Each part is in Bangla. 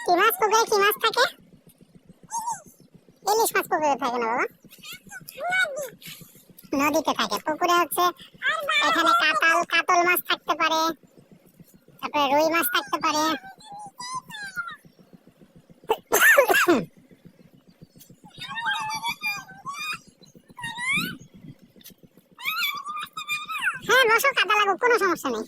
কি মাছ পুকুরে কি মাছ থাকে? ইলিশ মাছ পুকুরে থাকে না বাবা, নদীতে থাকে। পুকুরে হচ্ছে এখানে কাতল মাছ থাকতে পারে, তারপরে রুই মাছ থাকতে পারে। হ্যাঁ বসো, কাদা লাগুক, কোনো সমস্যা নেই।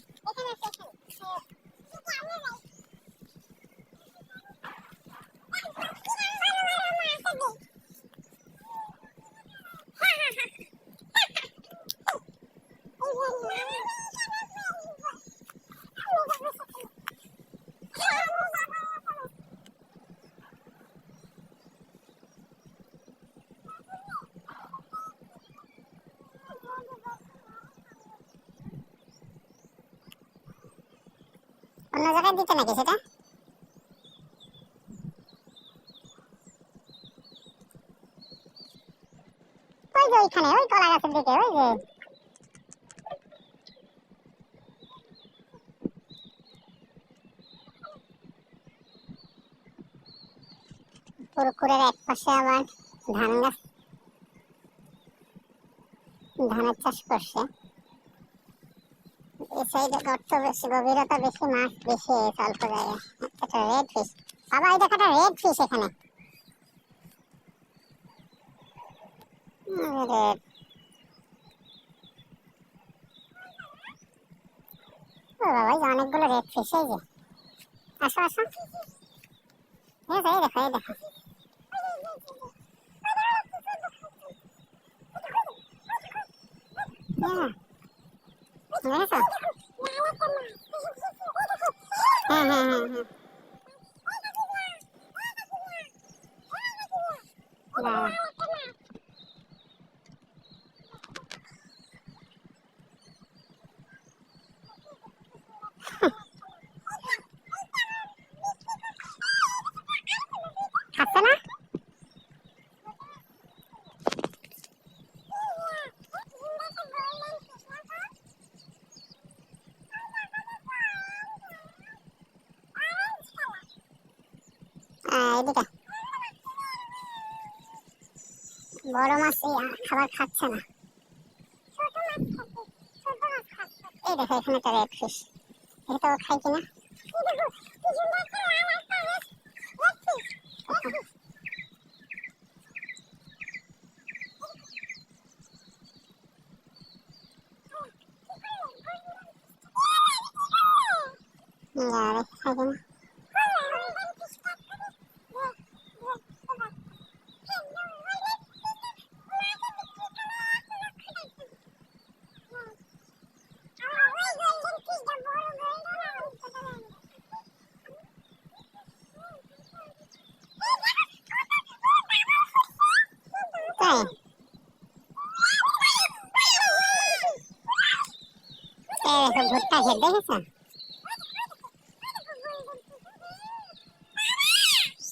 অন্য জায়গায় দিতে নাকি সেটা? ওই যে ওইখানে, ওই কলা গাছের দিকে, ওই যে পুকুরের এক পাশে আবার ধান গাছ, ধানের চাষ করছে। এই সাইডে গর্ত বেশি, গভীরতা বেশি, মাছ বেশি, অল্প জায়গায়। একটা রেড ফিশ, বাবা এই দেখাটা রেড ফিশ এখানে। রেড, ও বাবা, এই যে অনেকগুলো রেড ফিশ। এই যে আসো আসো, এই দেখো এই দেখো। দেখেছো? হ্যাঁ হ্যাঁ হ্যাঁ হ্যাঁ, দাঁড়া। খাচ্ছে না? এদিকে বড় মাছ খাবার খাচ্ছে না। এই দেখো এখানে একটা রেড ফিশ, এটা তো খাই কিনা। খাই কিনা। তাই দেখো ভুট্টা ক্ষেত দেখেছো?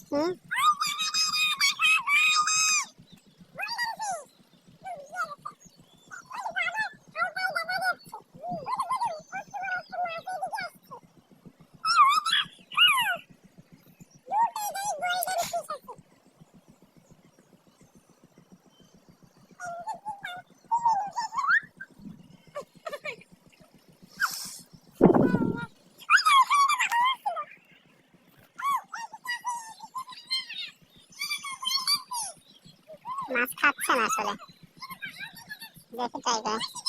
হুম, মাছ খাচ্ছে না আসলে, দেখে ট্রাই করে।